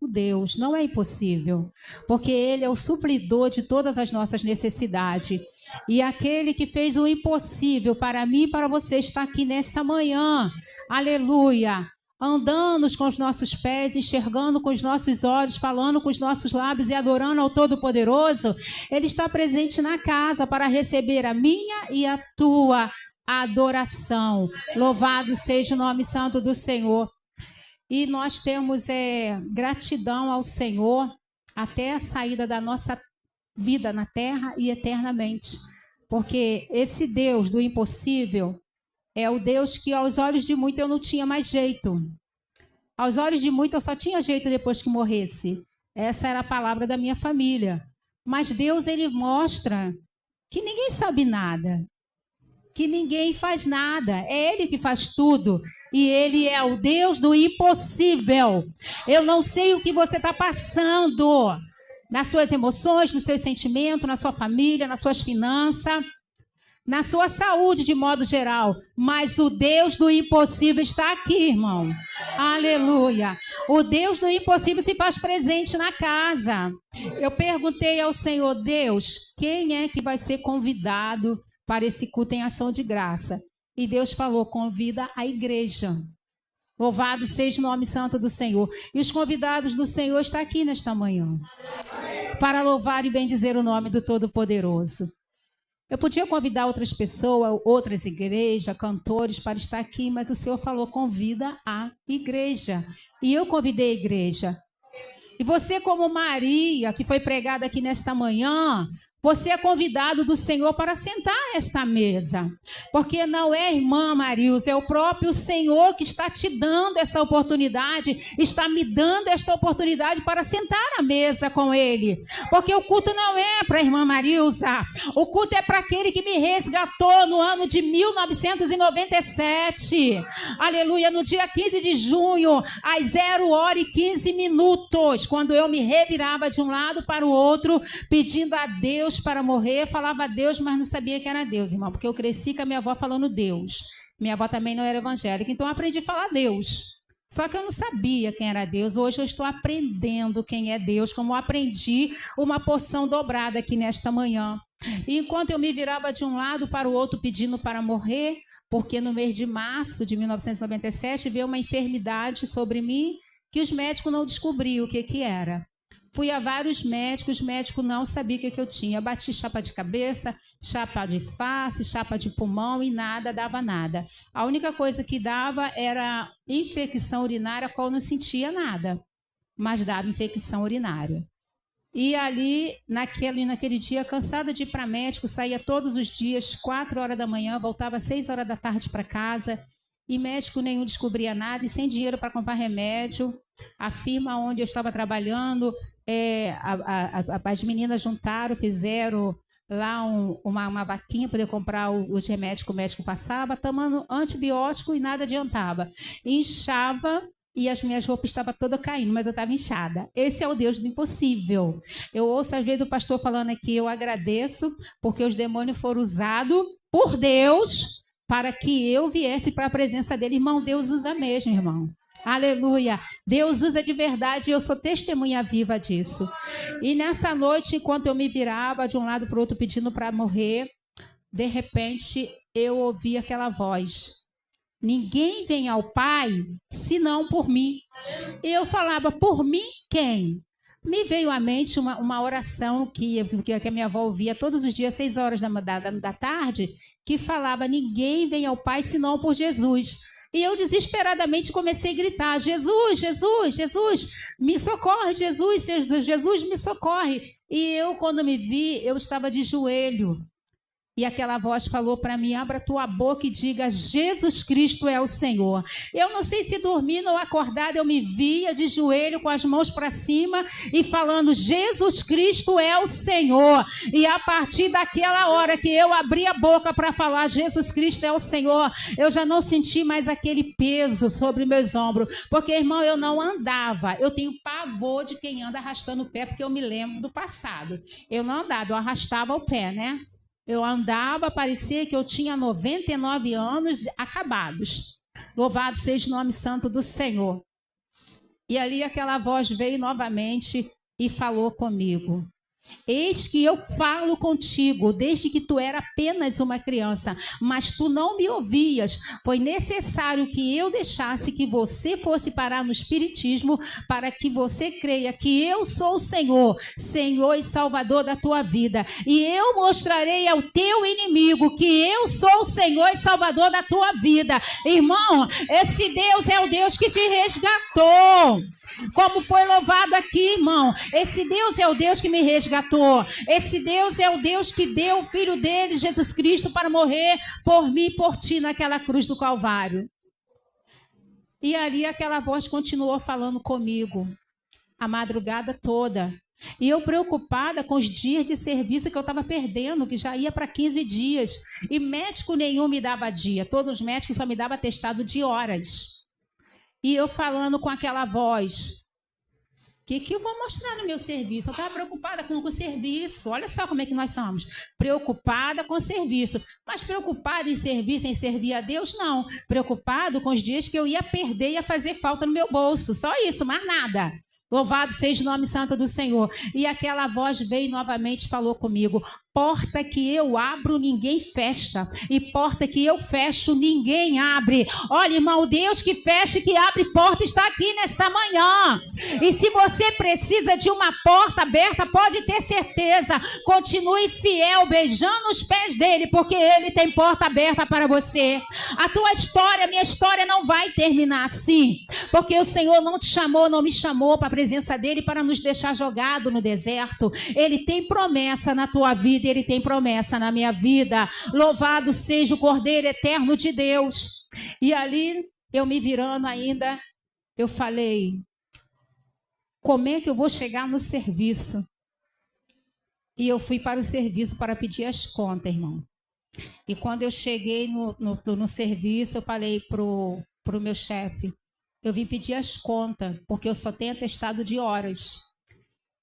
nosso Deus. Não é impossível, porque Ele é o supridor de todas as nossas necessidades. E aquele que fez o impossível para mim e para você está aqui nesta manhã. Aleluia! Andando com os nossos pés, enxergando com os nossos olhos, falando com os nossos lábios e adorando ao Todo-Poderoso. Ele está presente na casa para receber a minha e a tua adoração. Louvado seja o nome santo do Senhor. E nós temos gratidão ao Senhor até a saída da nossa vida na terra e eternamente. Porque esse Deus do impossível é o Deus que aos olhos de muito eu não tinha mais jeito. Aos olhos de muito eu só tinha jeito depois que morresse. Essa era a palavra da minha família. Mas Deus, ele mostra que ninguém sabe nada. Que ninguém faz nada. É Ele que faz tudo. E Ele é o Deus do impossível. Eu não sei o que você está passando nas suas emoções, nos seus sentimentos, na sua família, nas suas finanças, na sua saúde de modo geral. Mas o Deus do impossível está aqui, irmão. Aleluia. O Deus do impossível se faz presente na casa. Eu perguntei ao Senhor, Deus, quem é que vai ser convidado para esse culto em ação de graça? E Deus falou, convida a igreja. Louvado seja o nome santo do Senhor. E os convidados do Senhor estão aqui nesta manhã, para louvar e bendizer o nome do Todo-Poderoso. Eu podia convidar outras pessoas, outras igrejas, cantores para estar aqui, mas o Senhor falou, convida a igreja. E eu convidei a igreja. E você, como Maria, que foi pregada aqui nesta manhã, você é convidado do Senhor para sentar esta mesa. Porque não é irmã Marilza, é o próprio Senhor que está te dando essa oportunidade, está me dando esta oportunidade para sentar à mesa com Ele. Porque o culto não é para a irmã Marilza, o culto é para aquele que me resgatou no ano de 1997. Aleluia, no dia 15 de junho, às 0h15, quando eu me revirava de um lado para o outro, pedindo a Deus para morrer, falava a Deus, mas não sabia que era Deus, irmão, porque eu cresci com a minha avó falando Deus. Minha avó também não era evangélica, então eu aprendi a falar Deus. Só que eu não sabia quem era Deus. Hoje eu estou aprendendo quem é Deus, como eu aprendi uma porção dobrada aqui nesta manhã. E enquanto eu me virava de um lado para o outro pedindo para morrer, porque no mês de março de 1997 veio uma enfermidade sobre mim que os médicos não descobriam o que era. Fui a vários médicos, os médicos não sabiam o que eu tinha. Bati chapa de cabeça, chapa de face, chapa de pulmão e nada, dava nada. A única coisa que dava era infecção urinária, a qual eu não sentia nada, mas dava infecção urinária. E ali, naquele dia, cansada de ir para médico, saía todos os dias, 4 horas da manhã, voltava às 6 horas da tarde para casa, e médico nenhum descobria nada, e sem dinheiro para comprar remédio. A firma onde eu estava trabalhando, as meninas juntaram, fizeram lá uma vaquinha para poder comprar os remédios que o médico passava, tomando antibiótico e nada adiantava. Inchava e as minhas roupas estavam todas caindo, mas eu estava inchada. Esse é o Deus do impossível. Eu ouço às vezes o pastor falando aqui, eu agradeço, porque os demônios foram usados por Deus para que eu viesse para a presença dele. Irmão, Deus usa mesmo, irmão. Aleluia. Deus usa de verdade e eu sou testemunha viva disso. E nessa noite, enquanto eu me virava de um lado para o outro pedindo para morrer, de repente eu ouvi aquela voz. Ninguém vem ao Pai senão por mim. E eu falava, por mim quem? Me veio à mente uma oração que a minha avó ouvia todos os dias, 6 horas da tarde, que falava, ninguém vem ao Pai senão por Jesus. E eu desesperadamente comecei a gritar, Jesus, Jesus, Jesus, me socorre, Jesus, Jesus, me socorre. E eu, quando me vi, eu estava de joelho. E aquela voz falou para mim, abra tua boca e diga, Jesus Cristo é o Senhor. Eu não sei se dormindo ou acordada, eu me via de joelho com as mãos para cima e falando, Jesus Cristo é o Senhor. E a partir daquela hora que eu abri a boca para falar, Jesus Cristo é o Senhor, eu já não senti mais aquele peso sobre meus ombros. Porque, irmão, eu não andava. Eu tenho pavor de quem anda arrastando o pé, porque eu me lembro do passado. Eu não andava, eu arrastava o pé, né? Eu andava, parecia que eu tinha 99 anos acabados. Louvado seja o nome santo do Senhor. E ali aquela voz veio novamente e falou comigo. Eis que eu falo contigo desde que tu era apenas uma criança, mas tu não me ouvias. Foi necessário que eu deixasse que você fosse parar no Espiritismo para que você creia que eu sou o Senhor, Senhor e Salvador da tua vida. E eu mostrarei ao teu inimigo que eu sou o Senhor e Salvador da tua vida. Irmão, esse Deus é o Deus que te resgatou. Como foi louvado aqui, irmão. Esse Deus é o Deus que me resgatou. Esse Deus é o Deus que deu o Filho dele, Jesus Cristo, para morrer por mim e por ti naquela cruz do Calvário. E ali aquela voz continuou falando comigo a madrugada toda. E eu preocupada com os dias de serviço que eu estava perdendo, que já ia para 15 dias. E médico nenhum me dava dia. Todos os médicos só me davam atestado de horas. E eu falando com aquela voz... O que eu vou mostrar no meu serviço? Eu estava preocupada com o serviço. Olha só como é que nós somos. Preocupada com o serviço. Mas preocupada em serviço, em servir a Deus, não. Preocupado com os dias que eu ia perder e ia fazer falta no meu bolso. Só isso, mais nada. Louvado seja o nome santo do Senhor. E aquela voz veio novamente e falou comigo. Porta que eu abro, ninguém fecha. E porta que eu fecho, ninguém abre. Olha, irmão, o Deus que fecha e que abre porta está aqui nesta manhã. E se você precisa de uma porta aberta, pode ter certeza. Continue fiel, beijando os pés dele, porque ele tem porta aberta para você. A tua história, minha história não vai terminar assim. Porque o Senhor não te chamou, não me chamou para a presença dele para nos deixar jogado no deserto. Ele tem promessa na tua vida. Ele tem promessa na minha vida. Louvado seja o Cordeiro Eterno de Deus. E ali, eu me virando ainda, eu falei, como é que eu vou chegar no serviço? E eu fui para o serviço para pedir as contas, irmão. E quando eu cheguei no serviço, eu falei pro meu chefe, eu vim pedir as contas, porque eu só tenho atestado de horas.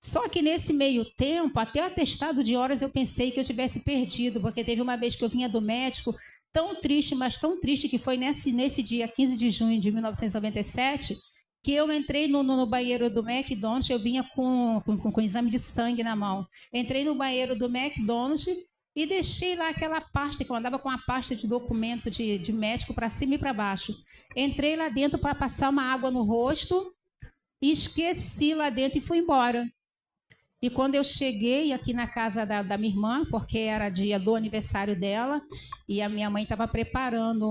Só que nesse meio tempo, até o atestado de horas, eu pensei que eu tivesse perdido, porque teve uma vez que eu vinha do médico, tão triste, mas tão triste, que foi nesse dia 15 de junho de 1997, que eu entrei no banheiro do McDonald's, eu vinha com exame de sangue na mão. Entrei no banheiro do McDonald's e deixei lá aquela pasta, que eu andava com uma pasta de documento de médico para cima e para baixo. Entrei lá dentro para passar uma água no rosto e esqueci lá dentro e fui embora. E quando eu cheguei aqui na casa da minha irmã, porque era dia do aniversário dela, e a minha mãe estava preparando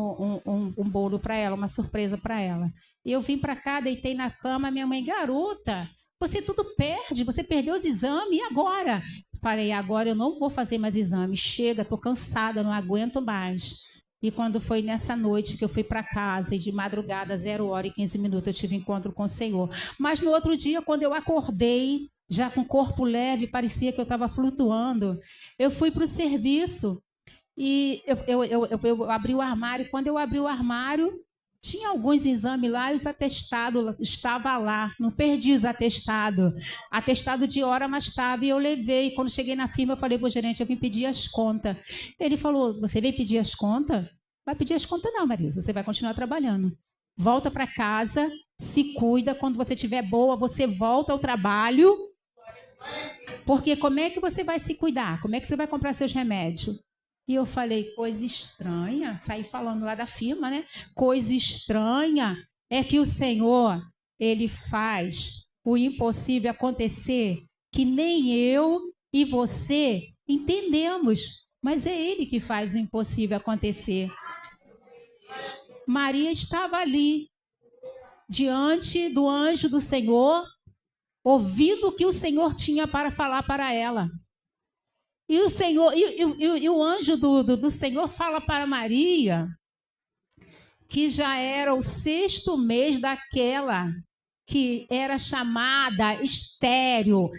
um bolo para ela, uma surpresa para ela. E eu vim para cá, deitei na cama, minha mãe, garota, você tudo perde, você perdeu os exames, e agora? Falei, agora eu não vou fazer mais exames, chega, estou cansada, não aguento mais. E quando foi nessa noite que eu fui para casa, e de madrugada, 0h15, eu tive encontro com o Senhor. Mas no outro dia, quando eu acordei, já com o corpo leve, parecia que eu estava flutuando. Eu fui para o serviço e eu abri o armário. Quando eu abri o armário, tinha alguns exames lá e os atestados estavam lá. Não perdi os atestados. Atestado de hora, mas estava. E eu levei. Quando cheguei na firma, eu falei para o gerente, eu vim pedir as contas. Ele falou, você veio pedir as contas? Vai pedir as contas não, Marisa. Você vai continuar trabalhando. Volta para casa, se cuida. Quando você estiver boa, você volta ao trabalho. Porque como é que você vai se cuidar? Como é que você vai comprar seus remédios? E eu falei, coisa estranha, saí falando lá da firma, né? Coisa estranha é que o Senhor, Ele faz o impossível acontecer, que nem eu e você entendemos, mas é Ele que faz o impossível acontecer. Maria estava ali, diante do anjo do Senhor, ouvindo o que o Senhor tinha para falar para ela. E o Senhor, e o anjo do Senhor fala para Maria que já era o 6º mês daquela que era chamada estéril,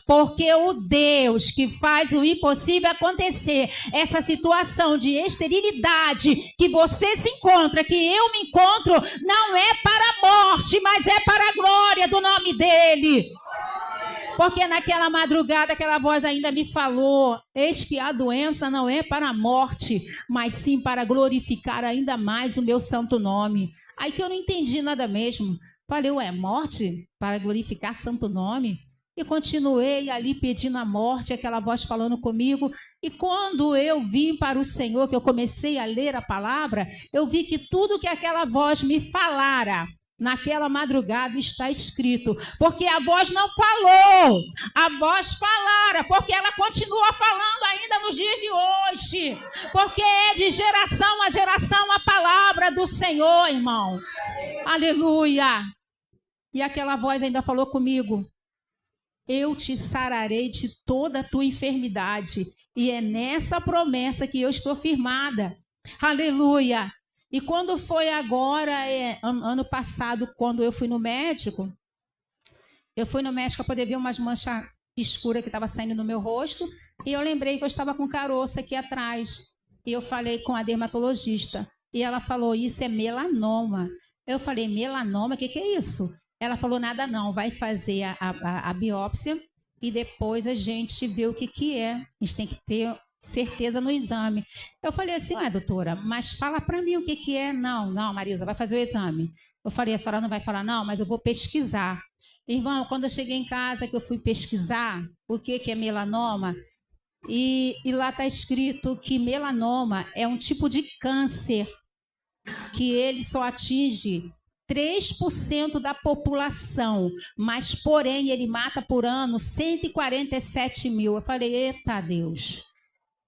porque o Deus que faz o impossível acontecer, essa situação de esterilidade que você se encontra, que eu me encontro, não é para a morte, mas é para a glória do nome dele. Porque naquela madrugada aquela voz ainda me falou, eis que a doença não é para a morte, mas sim para glorificar ainda mais o meu santo nome. Aí que eu não entendi nada mesmo. Falei, ué, morte para glorificar santo nome? E continuei ali pedindo a morte, aquela voz falando comigo. E quando eu vim para o Senhor, que eu comecei a ler a palavra, eu vi que tudo que aquela voz me falara naquela madrugada está escrito. Porque a voz não falou, a voz falara, porque ela continua falando ainda nos dias de hoje. Porque é de geração a geração a palavra do Senhor, irmão. Aleluia! E aquela voz ainda falou comigo. Eu te sararei de toda a tua enfermidade. E é nessa promessa que eu estou firmada. Aleluia! E quando foi agora, ano passado, quando eu fui no médico, para poder ver umas manchas escuras que estavam saindo no meu rosto. E eu lembrei que eu estava com caroço aqui atrás. E eu falei com a dermatologista. E ela falou, isso é melanoma. Eu falei, melanoma? O que é isso? Ela falou, nada não, vai fazer a biópsia e depois a gente vê o que é. A gente tem que ter certeza no exame. Eu falei assim, ué, doutora, mas fala para mim o que é. Não, Marisa, vai fazer o exame. Eu falei, a senhora não vai falar não, mas eu vou pesquisar. Irmão, quando eu cheguei em casa que eu fui pesquisar o que é melanoma, e lá está escrito que melanoma é um tipo de câncer que ele só atinge 3% da população, mas, porém, ele mata por ano 147 mil. Eu falei, eita Deus.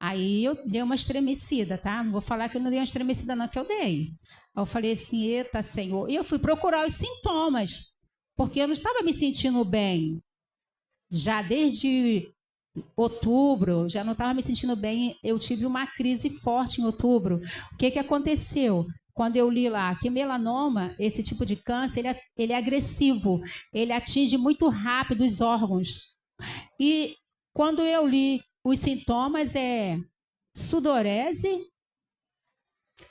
Aí eu dei uma estremecida, tá? Não vou falar que eu não dei uma estremecida não, que eu dei. Aí eu falei assim, eita Senhor. E eu fui procurar os sintomas, porque eu não estava me sentindo bem. Já desde outubro, já não estava me sentindo bem. Eu tive uma crise forte em outubro. O que aconteceu? Quando eu li lá que melanoma, esse tipo de câncer, ele é agressivo, ele atinge muito rápido os órgãos. E quando eu li os sintomas é sudorese,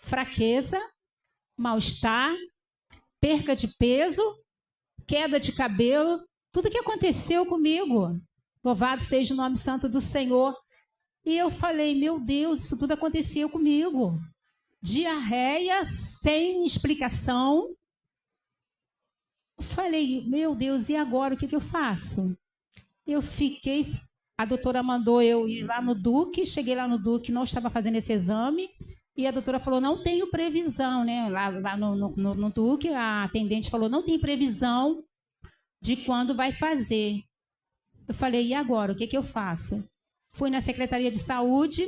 fraqueza, mal-estar, perca de peso, queda de cabelo, tudo que aconteceu comigo. Louvado seja o nome santo do Senhor. E eu falei, meu Deus, isso tudo aconteceu comigo. Diarreia sem explicação. Eu falei, meu Deus, e agora o que eu faço? Eu fiquei, a doutora mandou eu ir lá no Duque, cheguei lá no Duque, não estava fazendo esse exame, e a doutora falou, não tenho previsão, né? Lá no Duque, a atendente falou, não tem previsão de quando vai fazer. Eu falei, e agora, o que eu faço? Fui na Secretaria de Saúde.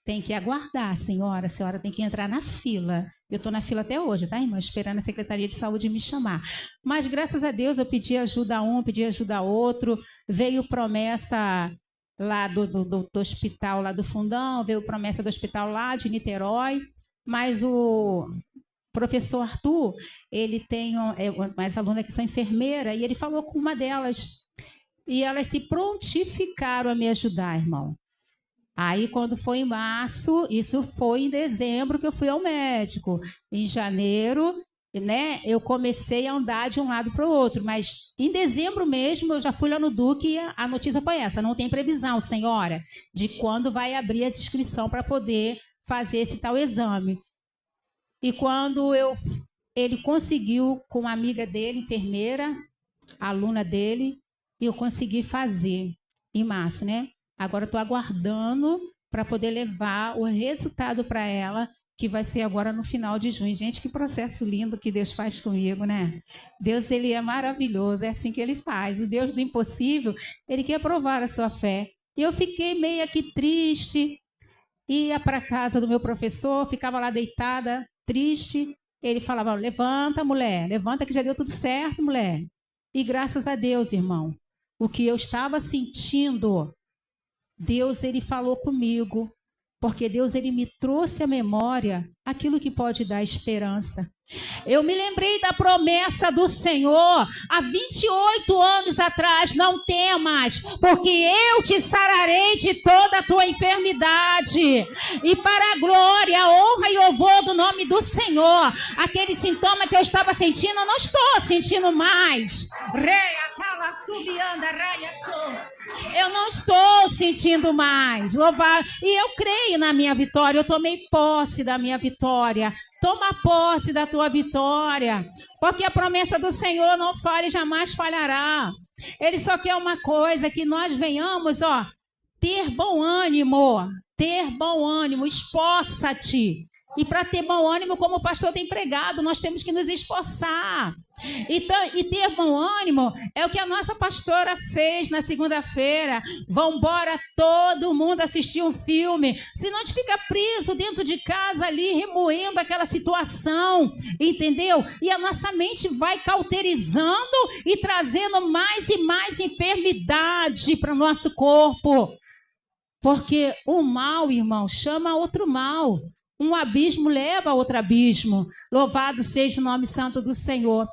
Tem que aguardar, senhora. A senhora tem que entrar na fila. Eu estou na fila até hoje, tá, irmã? Esperando a Secretaria de Saúde me chamar. Mas, graças a Deus, eu pedi ajuda a um, pedi ajuda a outro. Veio promessa lá do hospital, lá do Fundão. Veio promessa do hospital lá de Niterói. Mas o professor Arthur, ele tem mais alunas que são enfermeiras, e ele falou com uma delas. E elas se prontificaram a me ajudar, irmão. Aí, quando foi em março, isso foi em dezembro que eu fui ao médico. Em janeiro, né, eu comecei a andar de um lado para o outro. Mas em dezembro mesmo, eu já fui lá no Duque e a notícia foi essa. Não tem previsão, senhora, de quando vai abrir as inscrições para poder fazer esse tal exame. E quando ele conseguiu, com uma amiga dele, enfermeira, aluna dele, eu consegui fazer em março, né? Agora estou aguardando para poder levar o resultado para ela, que vai ser agora no final de junho. Gente, que processo lindo que Deus faz comigo, né? Deus, ele é maravilhoso, é assim que ele faz. O Deus do impossível, ele quer provar a sua fé. E eu fiquei meio aqui triste, ia para a casa do meu professor, ficava lá deitada, triste. Ele falava, levanta, mulher, levanta que já deu tudo certo, mulher. E graças a Deus, irmão, o que eu estava sentindo, Deus, ele falou comigo, porque Deus, ele me trouxe à memória aquilo que pode dar esperança. Eu me lembrei da promessa do Senhor há 28 anos atrás, não temas, porque eu te sararei de toda a tua enfermidade. E para a glória, a honra e louvor do nome do Senhor, aquele sintoma que eu estava sentindo, eu não estou sentindo mais. Eu não estou sentindo mais. Louvar. E eu creio na minha vitória. Eu tomei posse da minha vitória. Toma posse da tua vitória. Porque a promessa do Senhor não falha e jamais falhará. Ele só quer uma coisa, que nós venhamos, ter bom ânimo. Ter bom ânimo. Esforça-te. E para ter bom ânimo, como o pastor tem pregado, nós temos que nos esforçar. Então, e ter bom ânimo é o que a nossa pastora fez na segunda-feira. Vambora todo mundo assistir um filme. Senão a gente fica preso dentro de casa ali, remoendo aquela situação, entendeu? E a nossa mente vai cauterizando e trazendo mais e mais enfermidade para o nosso corpo. Porque o mal, irmão, chama outro mal. Um abismo leva a outro abismo. Louvado seja o nome santo do Senhor.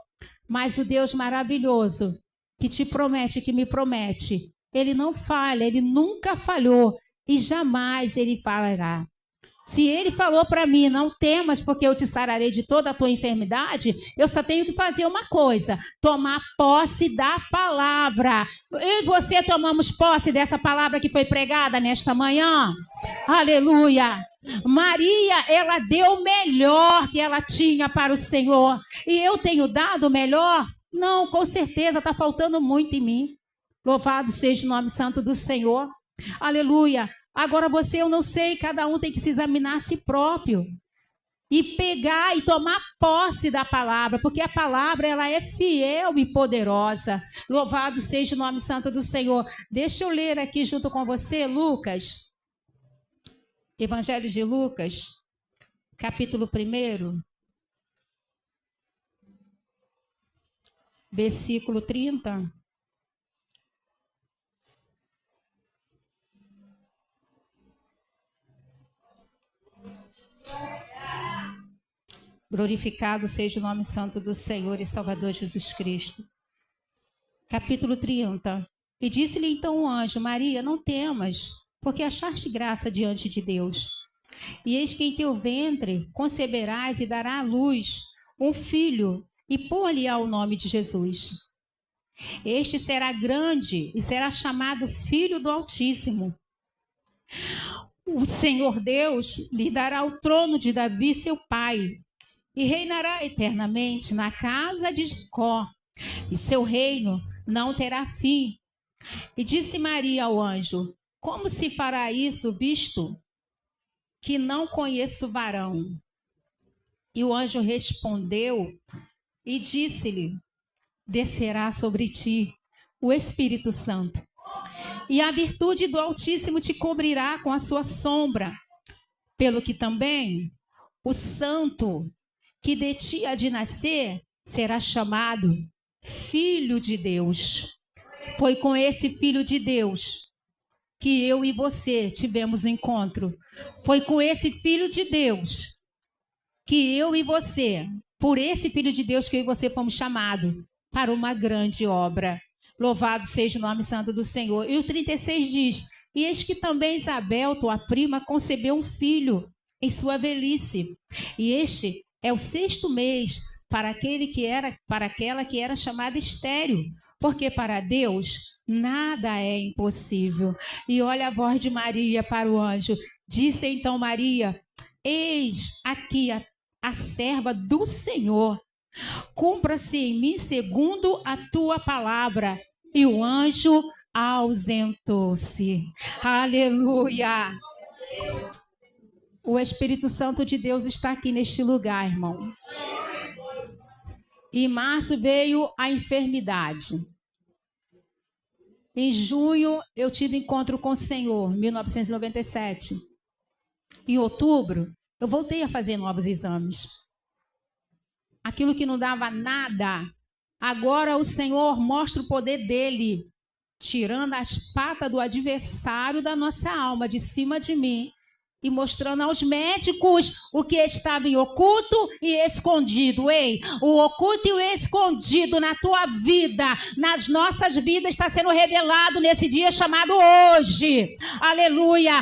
Mas o Deus maravilhoso, que te promete, que me promete, Ele não falha, Ele nunca falhou e jamais Ele falhará. Se Ele falou para mim, não temas porque eu te sararei de toda a tua enfermidade, eu só tenho que fazer uma coisa, tomar posse da palavra. Eu e você tomamos posse dessa palavra que foi pregada nesta manhã. Aleluia! Maria, ela deu o melhor que ela tinha para o Senhor. E eu tenho dado o melhor? Não, com certeza, está faltando muito em mim. Louvado seja o nome santo do Senhor. Aleluia. Agora você, eu não sei, cada um tem que se examinar a si próprio. E pegar e tomar posse da palavra, porque a palavra, ela é fiel e poderosa. Louvado seja o nome santo do Senhor. Deixa eu ler aqui junto com você, Lucas. Evangelho de Lucas, capítulo 1, versículo 30. Glorificado seja o nome santo do Senhor e Salvador Jesus Cristo. Capítulo 30. E disse-lhe então o anjo: Maria, não temas, porque achaste graça diante de Deus. E eis que em teu ventre conceberás e dará à luz um filho, e pôr-lhe-á o nome de Jesus. Este será grande e será chamado Filho do Altíssimo. O Senhor Deus lhe dará o trono de Davi, seu pai, e reinará eternamente na casa de Jacó, e seu reino não terá fim. E disse Maria ao anjo: como se fará isso, visto que não conheço varão? E o anjo respondeu e disse-lhe: descerá sobre ti o Espírito Santo, e a virtude do Altíssimo te cobrirá com a sua sombra, pelo que também o santo que de ti há de nascer será chamado Filho de Deus. Foi com esse Filho de Deus que eu e você tivemos encontro. Foi com esse Filho de Deus que eu e você, por esse Filho de Deus que eu e você fomos chamados para uma grande obra. Louvado seja o nome santo do Senhor. E o 36 diz: e eis que também Isabel, tua prima, concebeu um filho em sua velhice. E este é o 6º mês para aquela que era chamada estéril, porque para Deus nada é impossível. E olha a voz de Maria para o anjo. Disse então Maria: eis aqui a serva do Senhor. Cumpra-se em mim segundo a tua palavra. E o anjo ausentou-se. Aleluia! O Espírito Santo de Deus está aqui neste lugar, irmão. Em março veio a enfermidade. Em junho eu tive encontro com o Senhor, 1997. Em outubro eu voltei a fazer novos exames. Aquilo que não dava nada, agora o Senhor mostra o poder dele, tirando as patas do adversário da nossa alma de cima de mim e mostrando aos médicos o que estava em oculto e escondido. Ei, o oculto e o escondido na tua vida, nas nossas vidas, está sendo revelado nesse dia chamado hoje. Aleluia!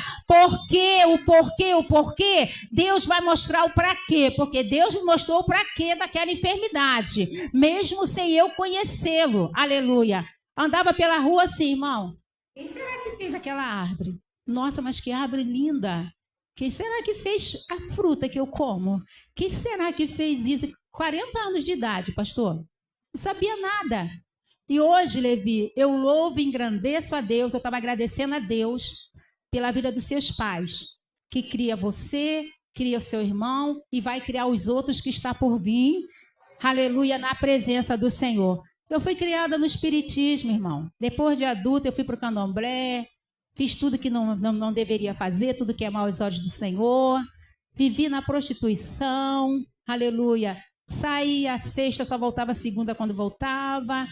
O porquê? Deus vai mostrar o para quê, porque Deus me mostrou o para quê daquela enfermidade, mesmo sem eu conhecê-lo. Aleluia! Andava pela rua assim, irmão. Quem será que fez aquela árvore? Nossa, mas que árvore linda! Quem será que fez a fruta que eu como? Quem será que fez isso? 40 anos de idade, pastor. Não sabia nada. E hoje, Levi, eu louvo e engrandeço a Deus. Eu estava agradecendo a Deus pela vida dos seus pais, que cria você, cria o seu irmão e vai criar os outros que está por vir. Aleluia, na presença do Senhor. Eu fui criada no espiritismo, irmão. Depois de adulta, eu fui para o candomblé, fiz tudo que não deveria fazer, tudo que é mal aos olhos do Senhor. Vivi na prostituição, aleluia. Saía a sexta, só voltava a segunda quando voltava.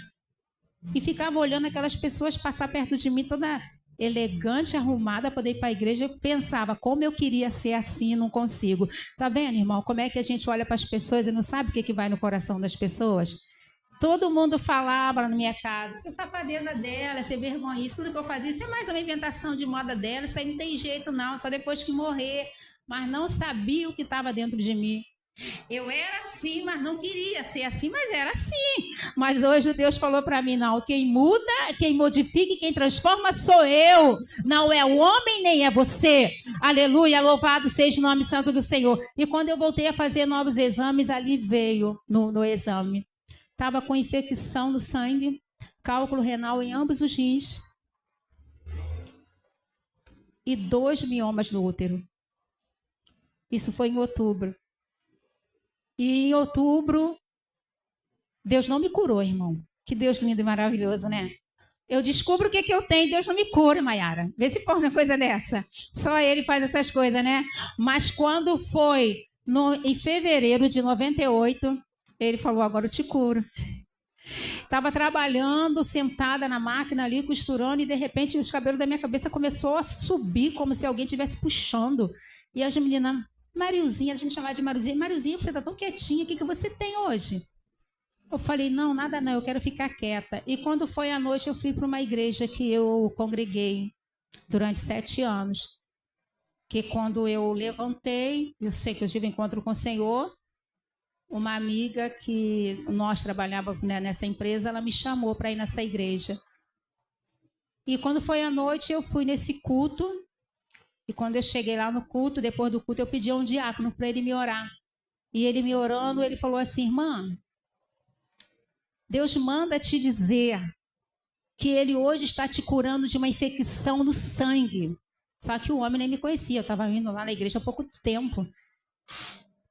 E ficava olhando aquelas pessoas passar perto de mim, toda elegante, arrumada, para poder ir para a igreja. Eu pensava, como eu queria ser assim, não consigo. Tá vendo, irmão? Como é que a gente olha para as pessoas e não sabe o que vai no coração das pessoas? Todo mundo falava na minha casa, essa safadeza dela, essa vergonha, isso tudo que eu fazia, isso é mais uma inventação de moda dela, isso aí não tem jeito não, só depois que morrer. Mas não sabia o que estava dentro de mim. Eu era assim, mas não queria ser assim, mas era assim. Mas hoje Deus falou para mim, não, quem muda, quem modifica e quem transforma sou eu. Não é o homem, nem é você. Aleluia, louvado seja o nome santo do Senhor. E quando eu voltei a fazer novos exames, ali veio no exame. Estava com infecção no sangue, cálculo renal em ambos os rins e 2 miomas no útero. Isso foi em outubro. E em outubro, Deus não me curou, irmão. Que Deus lindo e maravilhoso, né? Eu descubro o que eu tenho, Deus não me cura, Maiara. Vê se for uma coisa dessa. Só Ele faz essas coisas, né? Mas quando foi em fevereiro de 98, Ele falou, agora eu te curo. Estava trabalhando, sentada na máquina ali, costurando, e de repente os cabelos da minha cabeça começou a subir, como se alguém estivesse puxando. E as meninas, Marilzinha, a gente chamava de Marilzinha, Marilzinha, você está tão quietinha, o que você tem hoje? Eu falei, não, nada não, eu quero ficar quieta. E quando foi à noite, eu fui para uma igreja que eu congreguei durante 7 anos. Que quando eu levantei, eu sei que eu tive encontro com o Senhor, uma amiga que nós trabalhávamos, né, nessa empresa, ela me chamou para ir nessa igreja. E quando foi à noite, eu fui nesse culto. E quando eu cheguei lá no culto, depois do culto, eu pedi a um diácono para ele me orar. E ele me orando, ele falou assim, irmã, Deus manda te dizer que ele hoje está te curando de uma infecção no sangue. Só que o homem nem me conhecia, eu estava indo lá na igreja há pouco tempo.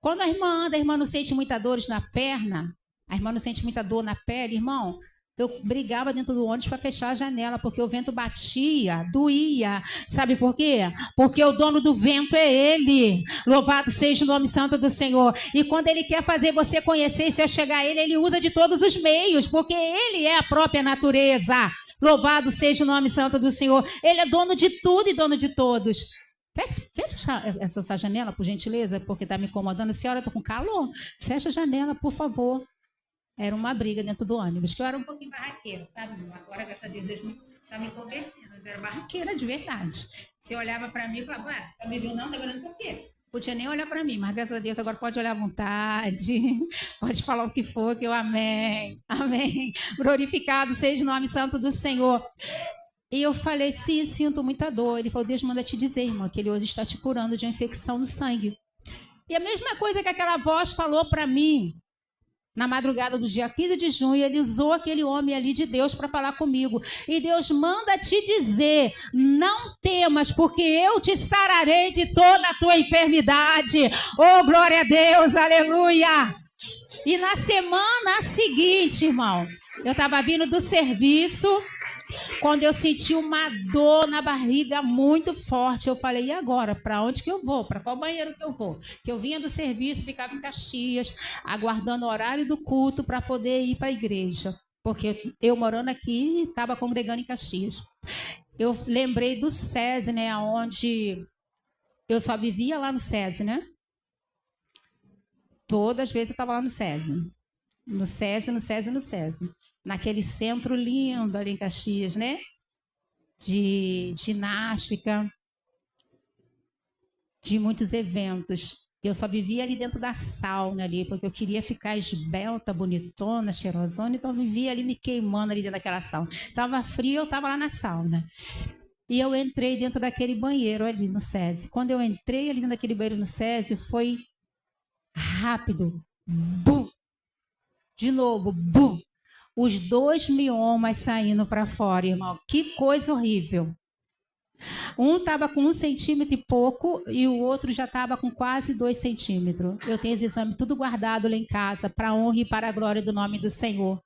Quando a irmã anda, a irmã não sente muita dor na perna, a irmã não sente muita dor na pele, irmão, eu brigava dentro do ônibus para fechar a janela, porque o vento batia, doía. Sabe por quê? Porque o dono do vento é Ele. Louvado seja o nome santo do Senhor. E quando Ele quer fazer você conhecer e se chegar a Ele, Ele usa de todos os meios, porque Ele é a própria natureza. Louvado seja o nome santo do Senhor. Ele é dono de tudo e dono de todos. Fecha essa janela, por gentileza, porque está me incomodando. A senhora, estou com calor. Fecha a janela, por favor. Era uma briga dentro do ônibus, que eu era um pouquinho barraqueira, sabe? Agora, graças a Deus, Deus está me convertendo. Eu era barraqueira de verdade. Você olhava para mim e falava, ué, tá me vindo não? Tá olhando por quê? Podia nem olhar para mim, mas graças a Deus agora pode olhar à vontade, pode falar o que for, que eu amém, amém. Glorificado seja o nome santo do Senhor. E eu falei, sim, sinto muita dor. Ele falou, Deus manda te dizer, irmã, que ele hoje está te curando de uma infecção no sangue. E a mesma coisa que aquela voz falou para mim, na madrugada do dia 15 de junho, ele usou aquele homem ali de Deus para falar comigo. E Deus manda te dizer, não temas, porque eu te sararei de toda a tua enfermidade. Oh, glória a Deus, aleluia! E na semana seguinte, irmão, eu estava vindo do serviço, quando eu senti uma dor na barriga muito forte, eu falei, e agora? Para onde que eu vou? Para qual banheiro que eu vou? Que eu vinha do serviço, ficava em Caxias, aguardando o horário do culto para poder ir para a igreja. Porque eu morando aqui, estava congregando em Caxias. Eu lembrei do SESI, né? Onde eu só vivia lá no SESI, né? Todas as vezes eu estava lá no SESI. No SESI, no SESI, no SESI. Naquele centro lindo ali em Caxias, né? De ginástica, de muitos eventos. Eu só vivia ali dentro da sauna ali, porque eu queria ficar esbelta, bonitona, cheirosona, então eu vivia ali me queimando ali dentro daquela sauna. Tava frio, eu tava lá na sauna. E eu entrei dentro daquele banheiro ali no SESI. Quando eu entrei ali dentro daquele banheiro no SESI, foi rápido. Bum! De novo, bum! Os 2 miomas saindo para fora, irmão. Que coisa horrível. Um estava com 1 centímetro e pouco e o outro já estava com quase 2 centímetros. Eu tenho esse exame tudo guardado lá em casa, para a honra e para a glória do nome do Senhor.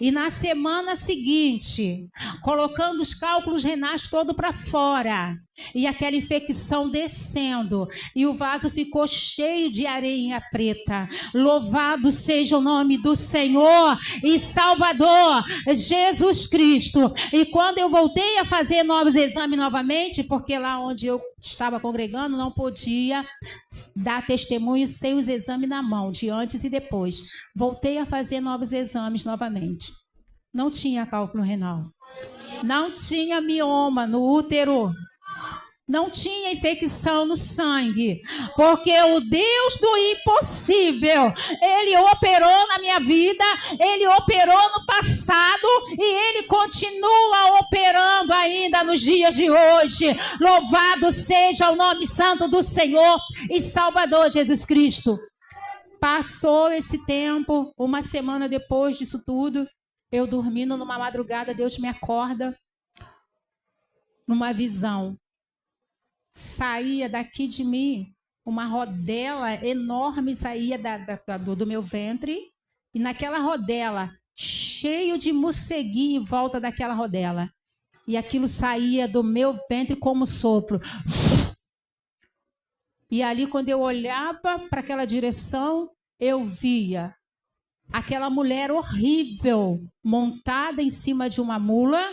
E na semana seguinte, colocando os cálculos renais todo para fora, e aquela infecção descendo, e o vaso ficou cheio de areinha preta. Louvado seja o nome do Senhor e Salvador, Jesus Cristo. E quando eu voltei a fazer novos exames novamente, porque lá onde eu estava congregando não podia dar testemunho sem os exames na mão, de antes e depois. Voltei a fazer novos exames novamente. Não tinha cálculo renal. Não tinha mioma no útero. Não tinha infecção no sangue, porque o Deus do impossível, Ele operou na minha vida, Ele operou no passado e Ele continua operando ainda nos dias de hoje. Louvado seja o nome santo do Senhor e Salvador Jesus Cristo. Passou esse tempo, 1 semana depois disso tudo, eu dormindo numa madrugada, Deus me acorda numa visão. Saía daqui de mim uma rodela enorme, saía do meu ventre, e naquela rodela, cheio de morceguinho em volta daquela rodela. E aquilo saía do meu ventre como sopro. E ali, quando eu olhava para aquela direção, eu via aquela mulher horrível, montada em cima de uma mula,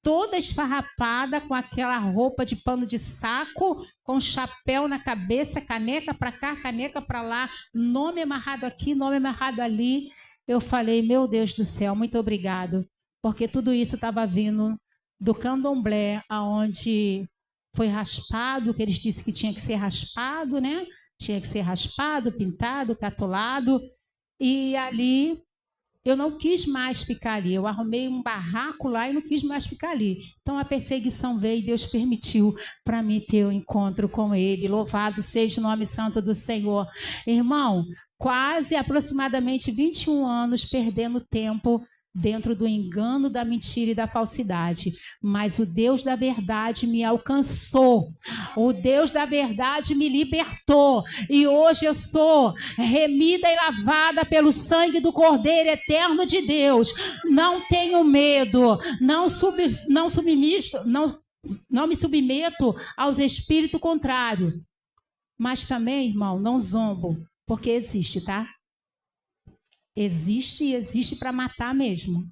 toda esfarrapada, com aquela roupa de pano de saco, com chapéu na cabeça, caneca para cá, caneca para lá, nome amarrado aqui, nome amarrado ali. Eu falei, meu Deus do céu, muito obrigado, porque tudo isso estava vindo do candomblé, aonde foi raspado, que eles disseram que tinha que ser raspado, né? Tinha que ser raspado, pintado, catulado, e ali eu não quis mais ficar ali. Eu arrumei um barraco lá e não quis mais ficar ali. Então a perseguição veio e Deus permitiu para mim ter o um encontro com Ele. Louvado seja o nome santo do Senhor. Irmão, quase aproximadamente 21 anos perdendo tempo dentro do engano, da mentira e da falsidade. Mas o Deus da verdade me alcançou. O Deus da verdade me libertou. E hoje eu sou remida e lavada pelo sangue do Cordeiro Eterno de Deus. Não tenho medo. Não me submeto aos espíritos contrários. Mas também, irmão, não zombo. Porque existe, tá? Existe e existe para matar mesmo.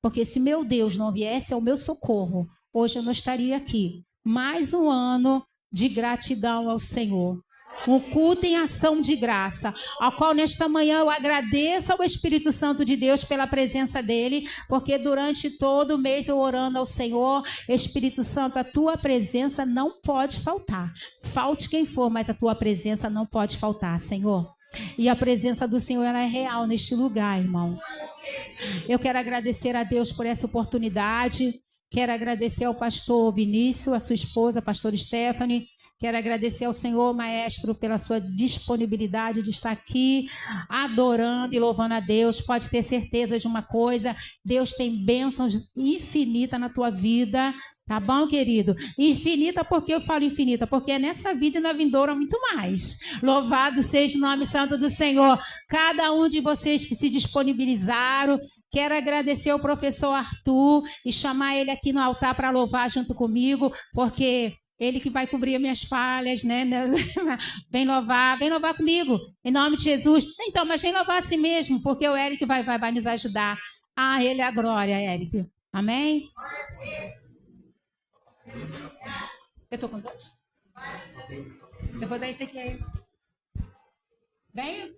Porque se meu Deus não viesse ao meu socorro, hoje eu não estaria aqui. Mais um ano de gratidão ao Senhor. Um culto em ação de graça, ao qual nesta manhã eu agradeço ao Espírito Santo de Deus pela presença dele, porque durante todo o mês eu orando ao Senhor, Espírito Santo, a tua presença não pode faltar. Falte quem for, mas a tua presença não pode faltar, Senhor. E a presença do Senhor, ela é real neste lugar, irmão. Eu quero agradecer a Deus por essa oportunidade. Quero agradecer ao pastor Vinícius, a sua esposa, a pastora Stephanie. Quero agradecer ao Senhor, maestro, pela sua disponibilidade de estar aqui adorando e louvando a Deus. Pode ter certeza de uma coisa, Deus tem bênçãos infinitas na tua vida. Tá bom, querido? Infinita, porque eu falo infinita? Porque é nessa vida e na vindoura muito mais. Louvado seja o nome santo do Senhor. Cada um de vocês que se disponibilizaram, quero agradecer ao professor Arthur e chamar ele aqui no altar para louvar junto comigo, porque ele que vai cobrir minhas falhas, né? Vem louvar comigo, em nome de Jesus. Então, mas vem louvar a si mesmo, porque o Eric vai nos ajudar. Ah, ele é a glória, Eric. Amém? Eu tô com dois? Eu vou dar esse aqui aí. Vem.